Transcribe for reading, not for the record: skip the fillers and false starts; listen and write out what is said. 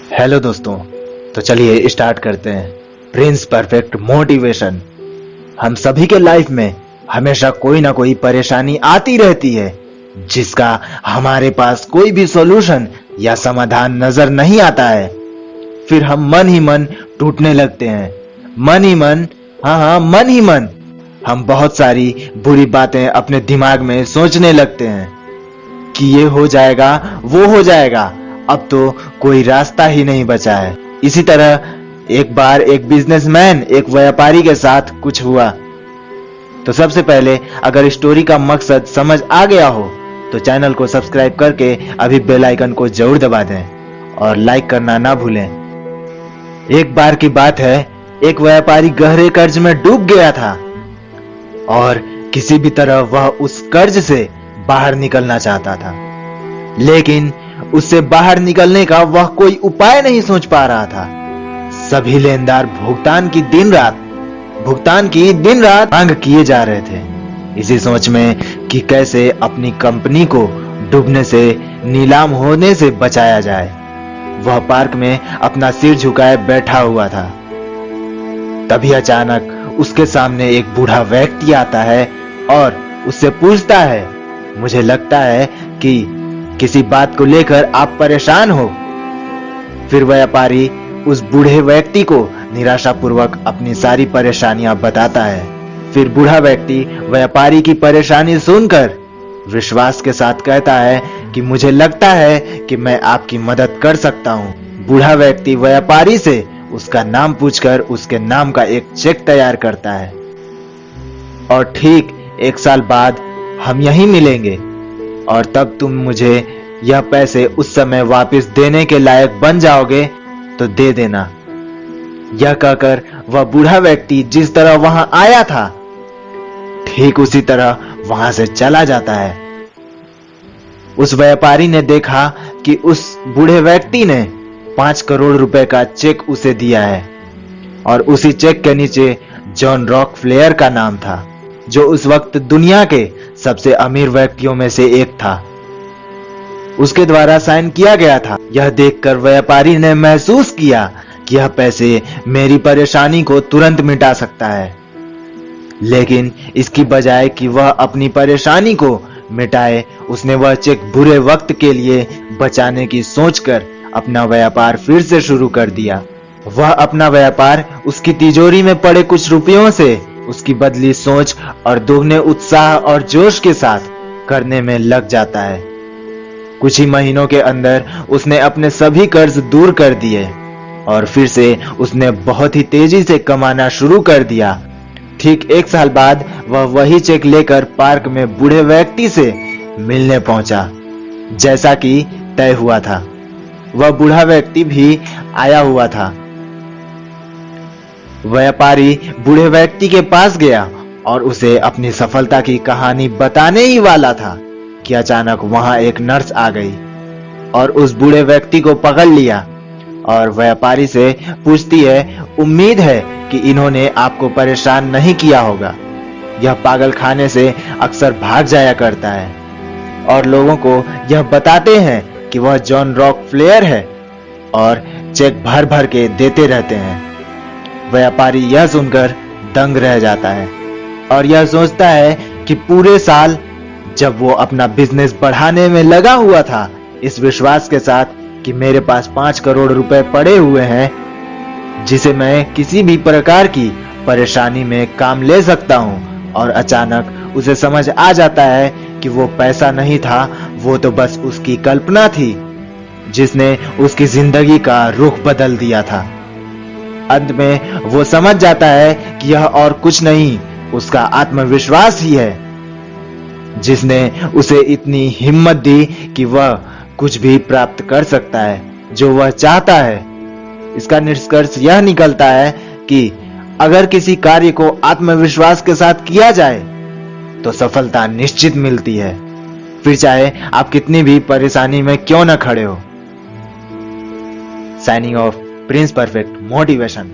Hello दोस्तों, तो चलिए स्टार्ट करते हैं। Prince perfect motivation. हम सभी के लाइफ में हमेशा कोई ना कोई परेशानी आती रहती है जिसका हमारे पास कोई भी सॉल्यूशन या समाधान नजर नहीं आता है। फिर हम मन ही मन टूटने लगते हैं। मन ही मन, हाँ, मन ही मन हम बहुत सारी बुरी बातें अपने दिमाग में सोचने लगते हैं कि ये हो जाएगा, वो हो जाएगा, अब तो कोई रास्ता ही नहीं बचा है। इसी तरह एक बार एक बिजनेसमैन एक व्यापारी के साथ कुछ हुआ। तो सबसे पहले अगर स्टोरी का मकसद समझ आ गया हो तो चैनल को सब्सक्राइब करके अभी बेल आइकन को जरूर दबा दें और लाइक करना ना भूलें। एक बार की बात है, एक व्यापारी गहरे कर्ज में डूब गया था और किसी भी तरह वह उस कर्ज से बाहर निकलना चाहता था, लेकिन उससे बाहर निकलने का वह कोई उपाय नहीं सोच पा रहा था। सभी लेनदार भुगतान की दिन रात मांग किए जा रहे थे, इसी सोच में कि कैसे अपनी कंपनी को डूबने से, नीलाम होने से बचाया जाए। वह पार्क में अपना सिर झुकाए बैठा हुआ था। तभी अचानक उसके सामने एक बूढ़ा व्यक्ति आता है और उससे पूछता है, मुझे लगता है कि किसी बात को लेकर आप परेशान हो। फिर व्यापारी उस बूढ़े व्यक्ति को निराशापूर्वक अपनी सारी परेशानियां बताता है। फिर बूढ़ा व्यक्ति व्यापारी की परेशानी सुनकर विश्वास के साथ कहता है कि मुझे लगता है कि मैं आपकी मदद कर सकता हूं। बूढ़ा व्यक्ति व्यापारी से उसका नाम पूछकर उसके नाम का एक चेक तैयार करता है और ठीक 1 साल बाद हम यहीं मिलेंगे और तब तुम मुझे यह पैसे उस समय वापस देने के लायक बन जाओगे तो दे देना। यह कहकर वह बूढ़ा व्यक्ति जिस तरह वहां आया था ठीक उसी तरह वहां से चला जाता है। उस व्यापारी ने देखा कि उस बूढ़े व्यक्ति ने 5 करोड़ रुपए का चेक उसे दिया है और उसी चेक के नीचे जॉन रॉकफेलर का नाम था, जो उस वक्त दुनिया के सबसे अमीर व्यक्तियों में से एक था। उसके द्वारा साइन किया गया था। यह देखकर व्यापारी ने महसूस किया कि यह पैसे मेरी परेशानी को तुरंत मिटा सकता है, लेकिन इसकी बजाय कि वह अपनी परेशानी को मिटाए, उसने वह चेक बुरे वक्त के लिए बचाने की सोचकर अपना व्यापार फिर से शुरू कर दिया। वह अपना व्यापार उसकी तिजोरी में पड़े कुछ रुपयों से उसकी बदली सोच और दोगुने उत्साह और जोश के साथ करने में लग जाता है। कुछ ही महीनों के अंदर उसने अपने सभी कर्ज दूर कर दिए और फिर से उसने बहुत ही तेजी से कमाना शुरू कर दिया। ठीक 1 साल बाद वह वही चेक लेकर पार्क में बूढ़े व्यक्ति से मिलने पहुंचा, जैसा कि तय हुआ था। वह बूढ़ा व्यक्ति भी आया हुआ था। व्यापारी बूढ़े व्यक्ति के पास गया और उसे अपनी सफलता की कहानी बताने ही वाला था कि अचानक वहां एक नर्स आ गई और उस बूढ़े व्यक्ति को पकड़ लिया और व्यापारी से पूछती है, उम्मीद है कि इन्होंने आपको परेशान नहीं किया होगा। यह पागल खाने से अक्सर भाग जाया करता है और लोगों को यह बताते हैं कि वह जॉन रॉकफेलर है और चेक भर भर के देते रहते हैं। व्यापारी यह सुनकर दंग रह जाता है और यह सोचता है कि पूरे साल जब वो अपना बिजनेस बढ़ाने में लगा हुआ था, इस विश्वास के साथ कि मेरे पास 5 करोड़ रुपए पड़े हुए हैं जिसे मैं किसी भी प्रकार की परेशानी में काम ले सकता हूं, और अचानक उसे समझ आ जाता है कि वो पैसा नहीं था, वो तो बस उसकी कल्पना थी जिसने उसकी जिंदगी का रुख बदल दिया था। अंत में वो समझ जाता है कि यह और कुछ नहीं, उसका आत्मविश्वास ही है जिसने उसे इतनी हिम्मत दी कि वह कुछ भी प्राप्त कर सकता है जो वह चाहता है। इसका निष्कर्ष यह निकलता है कि अगर किसी कार्य को आत्मविश्वास के साथ किया जाए तो सफलता निश्चित मिलती है, फिर चाहे आप कितनी भी परेशानी में क्यों न खड़े हो। Signing off, Prince perfect motivation.